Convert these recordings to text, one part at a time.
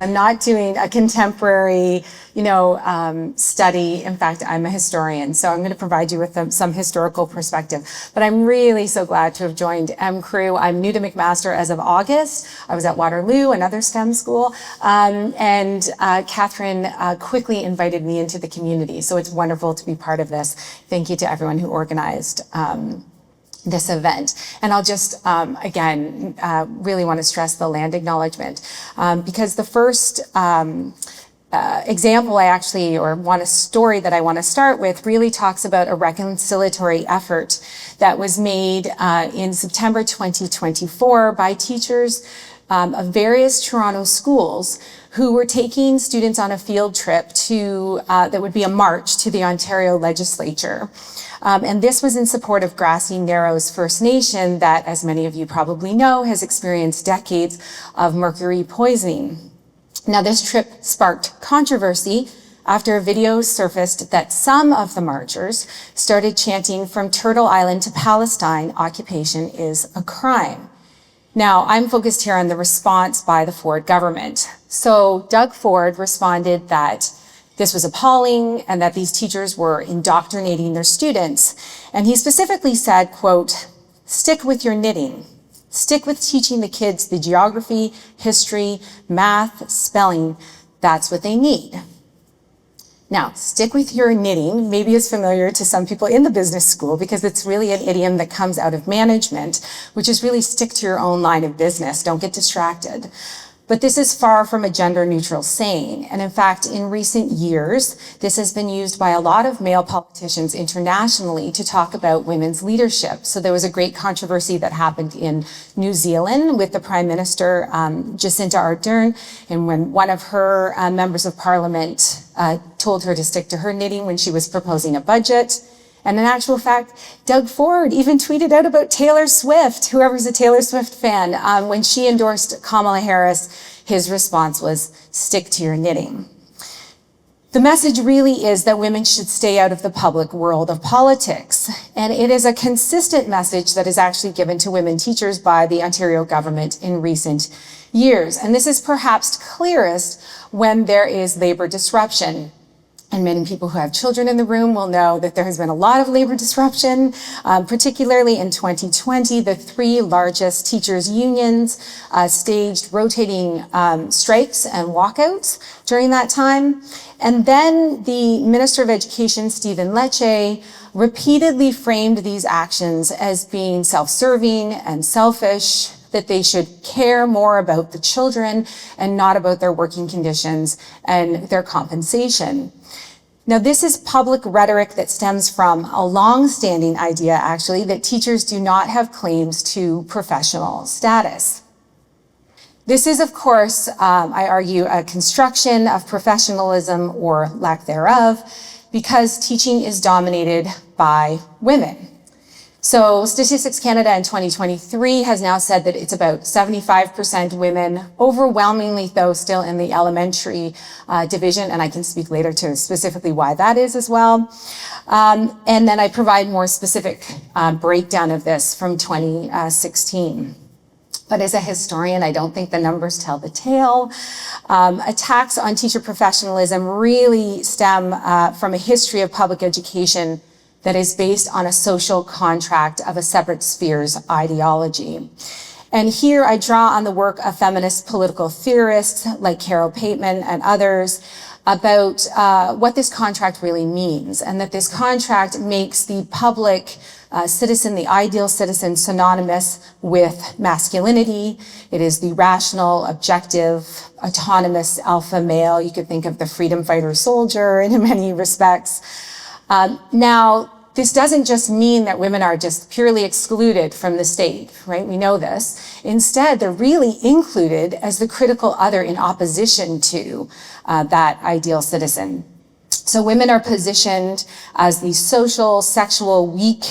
I'm not doing a contemporary, study. In fact, I'm a historian, so I'm going to provide you with some historical perspective. But I'm really so glad to have joined MCREW. I'm new to McMaster as of August. I was at Waterloo, another STEM school, and Catherine quickly invited me into the community. So it's wonderful to be part of this. Thank you to everyone who organized this event. And I'll just, again, really want to stress the land acknowledgement, because the first example story that I want to start with really talks about a reconciliatory effort that was made in September 2024 by teachers of various Toronto schools who were taking students on a field trip to, that would be a march to the Ontario legislature. And this was in support of Grassy Narrows First Nation that, as many of you probably know, has experienced decades of mercury poisoning. Now, this trip sparked controversy after a video surfaced that some of the marchers started chanting, "From Turtle Island to Palestine, occupation is a crime." Now, I'm focused here on the response by the Ford government. So Doug Ford responded that this was appalling and that these teachers were indoctrinating their students. And he specifically said, quote, "Stick with your knitting. Stick with teaching the kids the geography, history, math, spelling. That's what they need." Now, stick with your knitting maybe is familiar to some people in the business school because it's really an idiom that comes out of management, which is really stick to your own line of business. Don't get distracted. But this is far from a gender-neutral saying. And in fact, in recent years, this has been used by a lot of male politicians internationally to talk about women's leadership. So there was a great controversy that happened in New Zealand with the Prime Minister, Jacinda Ardern, and when one of her members of parliament told her to stick to her knitting when she was proposing a budget. And in actual fact, Doug Ford even tweeted out about Taylor Swift, whoever's a Taylor Swift fan, when she endorsed Kamala Harris, his response was, "Stick to your knitting." The message really is that women should stay out of the public world of politics. And it is a consistent message that is actually given to women teachers by the Ontario government in recent years. And this is perhaps clearest when there is labor disruption. And many people who have children in the room will know that there has been a lot of labor disruption, particularly in 2020. The three largest teachers' unions staged rotating strikes and walkouts during that time. And then the Minister of Education, Stephen Lecce, repeatedly framed these actions as being self-serving and selfish, that they should care more about the children and not about their working conditions and their compensation. Now, this is public rhetoric that stems from a long-standing idea, actually, that teachers do not have claims to professional status. This is, of course, I argue, a construction of professionalism or lack thereof, because teaching is dominated by women. So Statistics Canada in 2023 has now said that it's about 75% women, overwhelmingly though still in the elementary division, and I can speak later to specifically why that is as well. And then I provide more specific breakdown of this from 2016. But as a historian, I don't think the numbers tell the tale. Attacks on teacher professionalism really stem from a history of public education that is based on a social contract of a separate spheres ideology. And here I draw on the work of feminist political theorists like Carol Pateman and others about what this contract really means, and that this contract makes the public citizen, the ideal citizen, synonymous with masculinity. It is the rational, objective, autonomous alpha male. You could think of the freedom fighter soldier in many respects. Now, this doesn't just mean that women are just purely excluded from the state, right? We know this. Instead, they're really included as the critical other in opposition to that ideal citizen. So women are positioned as the social, sexual, weak,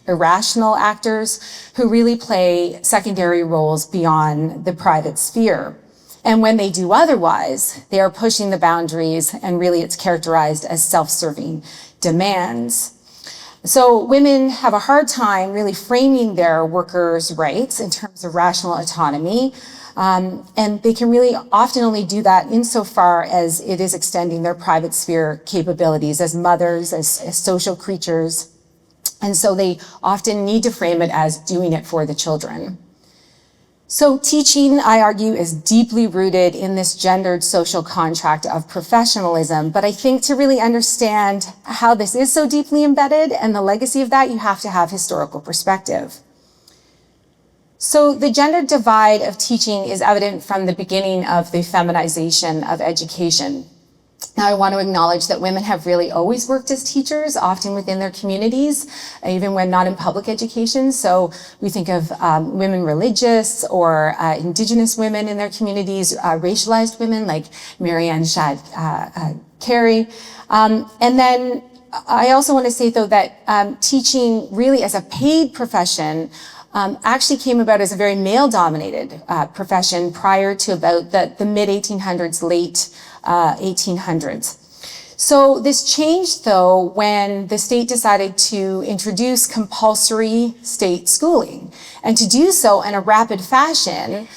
irrational actors who really play secondary roles beyond the private sphere. And when they do otherwise, they are pushing the boundaries, and really it's characterized as self-serving demands. So women have a hard time really framing their workers' rights in terms of rational autonomy. And they can really often only do that insofar as it is extending their private sphere capabilities as mothers, as social creatures. And so they often need to frame it as doing it for the children. So teaching, I argue, is deeply rooted in this gendered social contract of professionalism. But I think to really understand how this is so deeply embedded and the legacy of that, you have to have historical perspective. So the gender divide of teaching is evident from the beginning of the feminization of education. Now, I want to acknowledge that women have really always worked as teachers, often within their communities, even when not in public education. So we think of women religious or Indigenous women in their communities, racialized women like Marianne Shad Carey. And then I also want to say, though, that teaching really as a paid profession actually came about as a very male-dominated profession prior to about the mid-1800s, late 1800s. So this changed, though, when the state decided to introduce compulsory state schooling, and to do so in a rapid fashion.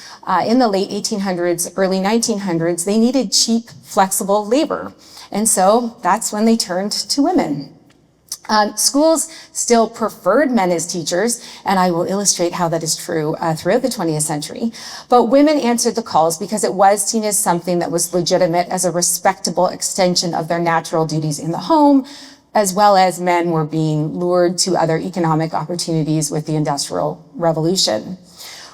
In the late 1800s, early 1900s, they needed cheap, flexible labor, and so that's when they turned to women. Schools still preferred men as teachers, and I will illustrate how that is true throughout the 20th century. But women answered the calls because it was seen as something that was legitimate, as a respectable extension of their natural duties in the home, as well as men were being lured to other economic opportunities with the Industrial Revolution.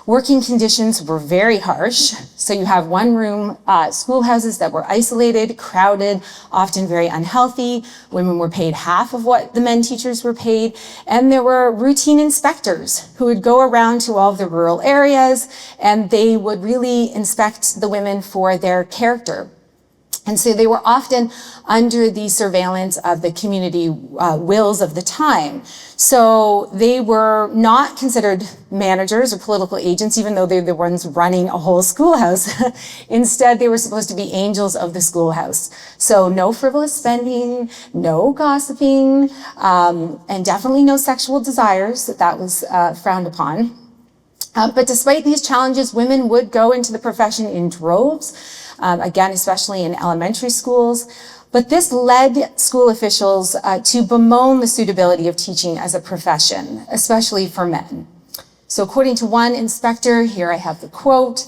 Working conditions were very harsh. So you have one-room schoolhouses that were isolated, crowded, often very unhealthy. Women were paid half of what the men teachers were paid. And there were routine inspectors who would go around to all of the rural areas, and they would really inspect the women for their character. And so they were often under the surveillance of the community wills of the time. So they were not considered managers or political agents, even though they're the ones running a whole schoolhouse. Instead, they were supposed to be angels of the schoolhouse. So no frivolous spending, no gossiping, and definitely no sexual desires. That was frowned upon. But despite these challenges, women would go into the profession in droves. Again, especially in elementary schools. But this led school officials to bemoan the suitability of teaching as a profession, especially for men. So according to one inspector, here I have the quote,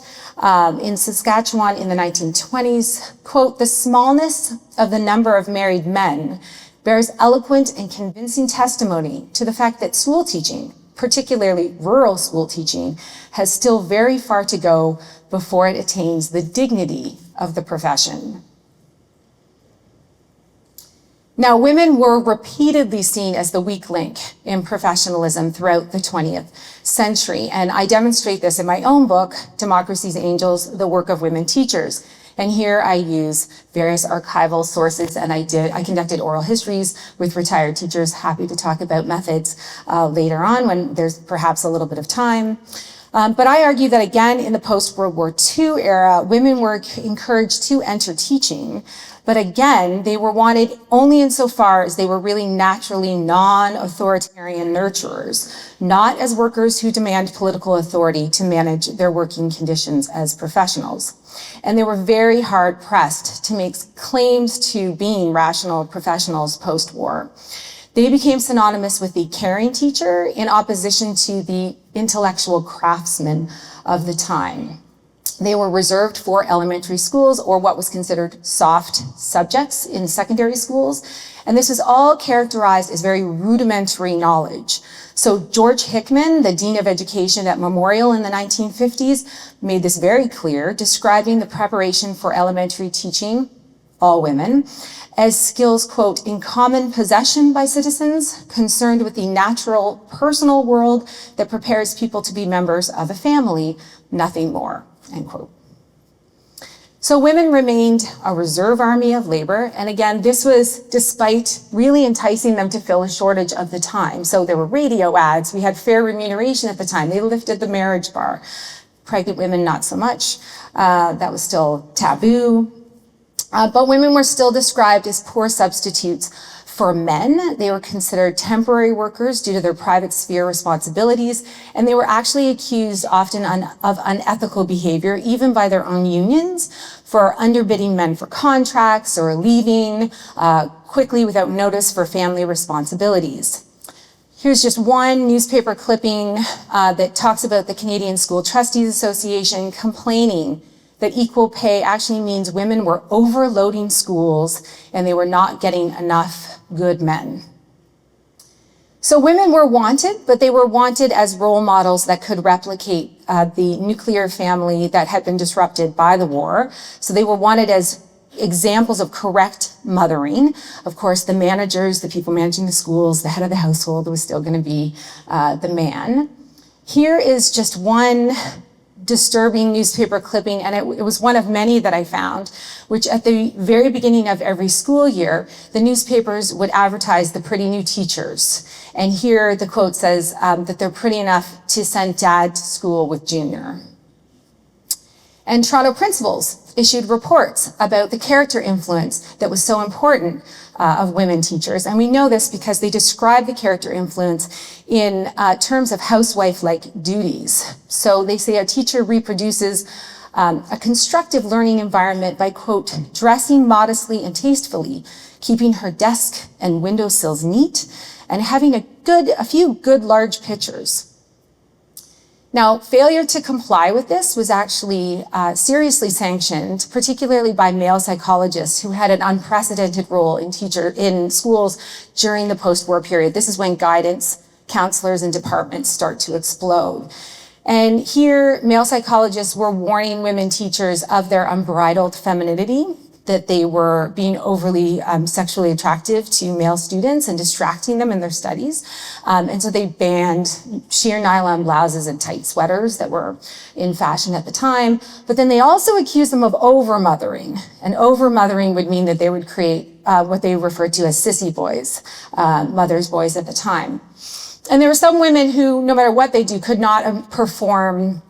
in Saskatchewan in the 1920s, quote, "The smallness of the number of married men bears eloquent and convincing testimony to the fact that school teaching, particularly rural school teaching, has still very far to go before it attains the dignity of the profession." Now, women were repeatedly seen as the weak link in professionalism throughout the 20th century, and I demonstrate this in my own book, Democracy's Angels, The Work of Women Teachers. And here I use various archival sources, and I conducted oral histories with retired teachers. Happy to talk about methods later on when there's perhaps a little bit of time. But I argue that, again, in the post-World War II era, women were encouraged to enter teaching. But again, they were wanted only insofar as they were really naturally non-authoritarian nurturers, not as workers who demand political authority to manage their working conditions as professionals. And they were very hard pressed to make claims to being rational professionals post-war. They became synonymous with the caring teacher in opposition to the intellectual craftsman of the time. They were reserved for elementary schools, or what was considered soft subjects in secondary schools. And this was all characterized as very rudimentary knowledge. So George Hickman, the Dean of Education at Memorial in the 1950s, made this very clear, describing the preparation for elementary teaching, all women, as skills, quote, "in common possession by citizens, concerned with the natural personal world that prepares people to be members of a family, nothing more," end quote. So women remained a reserve army of labor. And again, this was despite really enticing them to fill a shortage of the time. So there were radio ads. We had fair remuneration at the time. They lifted the marriage bar. Pregnant women, not so much. That was still taboo. But women were still described as poor substitutes for men. They were considered temporary workers due to their private sphere responsibilities, and they were actually accused often of unethical behavior, even by their own unions, for underbidding men for contracts or leaving quickly without notice for family responsibilities. Here's just one newspaper clipping that talks about the Canadian School Trustees Association complaining that equal pay actually means women were overloading schools and they were not getting enough good men. So women were wanted, but they were wanted as role models that could replicate the nuclear family that had been disrupted by the war. So they were wanted as examples of correct mothering. Of course, the managers, the people managing the schools, the head of the household was still going to be the man. Here is just one disturbing newspaper clipping, and it was one of many that I found, which at the very beginning of every school year, the newspapers would advertise the pretty new teachers. And here the quote says that they're pretty enough to send dad to school with Junior. And Toronto principals issued reports about the character influence that was so important of women teachers. And we know this because they describe the character influence in terms of housewife-like duties. So they say a teacher reproduces a constructive learning environment by, quote, dressing modestly and tastefully, keeping her desk and windowsills neat, and having a few good large pictures. Now, failure to comply with this was actually seriously sanctioned, particularly by male psychologists who had an unprecedented role in schools during the post-war period. This is when guidance, counselors, and departments start to explode. And here, male psychologists were warning women teachers of their unbridled femininity, that they were being overly sexually attractive to male students and distracting them in their studies. And so they banned sheer nylon blouses and tight sweaters that were in fashion at the time. But then they also accused them of over-mothering. And over-mothering would mean that they would create what they referred to as sissy boys, mother's boys at the time. And there were some women who, no matter what they do, could not perform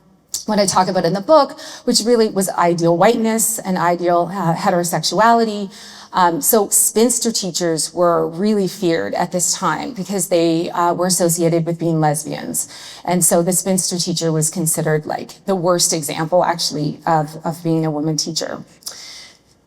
what I talk about in the book, which really was ideal whiteness and ideal heterosexuality. So spinster teachers were really feared at this time because they were associated with being lesbians. And so the spinster teacher was considered like the worst example, actually, of being a woman teacher.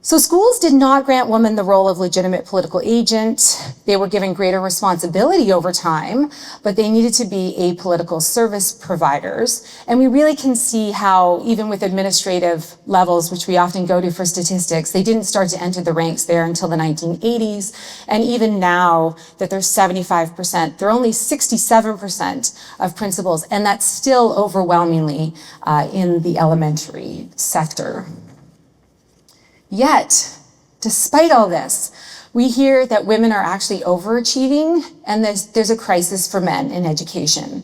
So schools did not grant women the role of legitimate political agent. They were given greater responsibility over time, but they needed to be apolitical service providers. And we really can see how, even with administrative levels, which we often go to for statistics, they didn't start to enter the ranks there until the 1980s. And even now that they're 75%, they're only 67% of principals, and that's still overwhelmingly in the elementary sector. Yet, despite all this, we hear that women are actually overachieving and there's a crisis for men in education.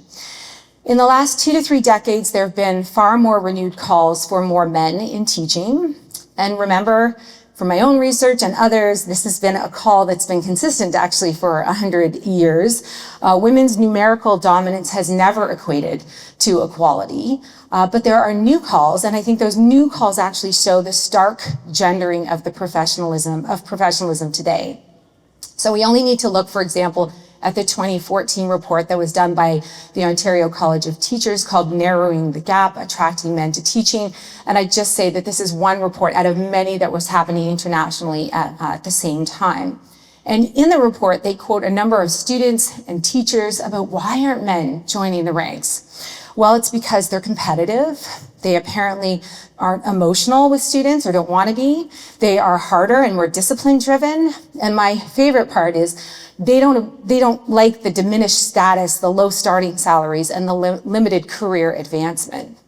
In the last 2 to 3 decades, there have been far more renewed calls for more men in teaching. And remember, from my own research and others, this has been a call that's been consistent actually for 100 years. Women's numerical dominance has never equated to equality, but there are new calls, and I think those new calls actually show the stark gendering of professionalism today. So we only need to look, for example, at the 2014 report that was done by the Ontario College of Teachers called Narrowing the Gap, Attracting Men to Teaching. And I just say that this is one report out of many that was happening internationally at the same time. And in the report, they quote a number of students and teachers about why aren't men joining the ranks? Well, it's because they're competitive. They apparently aren't emotional with students or don't want to be. They are harder and more discipline driven. And my favorite part is they don't like the diminished status, the low starting salaries, and the limited career advancement.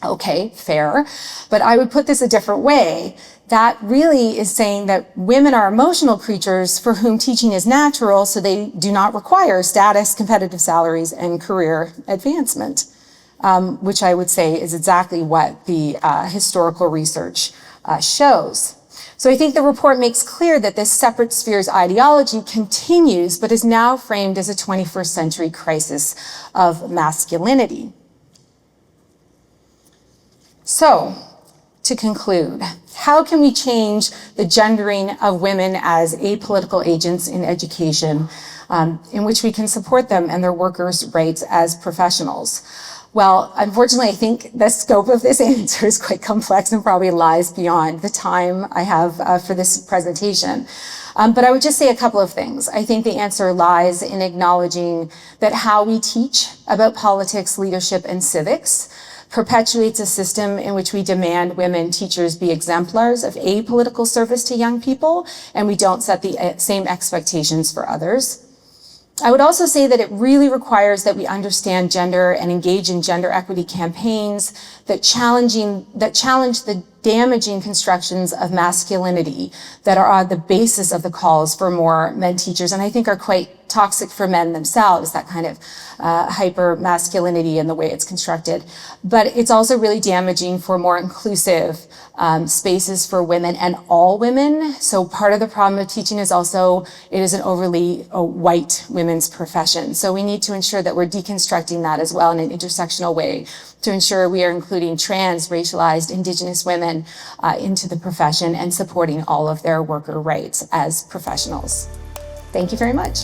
Okay, fair. But I would put this a different way. That really is saying that women are emotional creatures for whom teaching is natural, so they do not require status, competitive salaries, and career advancement, which I would say is exactly what the historical research shows. So I think the report makes clear that this separate spheres ideology continues, but is now framed as a 21st century crisis of masculinity. So to conclude, how can we change the gendering of women as apolitical agents in education, in which we can support them and their workers' rights as professionals? Well, unfortunately, I think the scope of this answer is quite complex and probably lies beyond the time I have for this presentation. But I would just say a couple of things. I think the answer lies in acknowledging that how we teach about politics, leadership, and civics perpetuates a system in which we demand women teachers be exemplars of apolitical service to young people, and we don't set the same expectations for others. I would also say that it really requires that we understand gender and engage in gender equity campaigns that challenge the damaging constructions of masculinity that are on the basis of the calls for more men teachers, and I think are quite toxic for men themselves, that kind of hyper masculinity and the way it's constructed. But it's also really damaging for more inclusive spaces for women and all women. So part of the problem of teaching is also it is an overly white women's profession. So we need to ensure that we're deconstructing that as well in an intersectional way to ensure we are including trans, racialized, Indigenous women into the profession and supporting all of their worker rights as professionals. Thank you very much.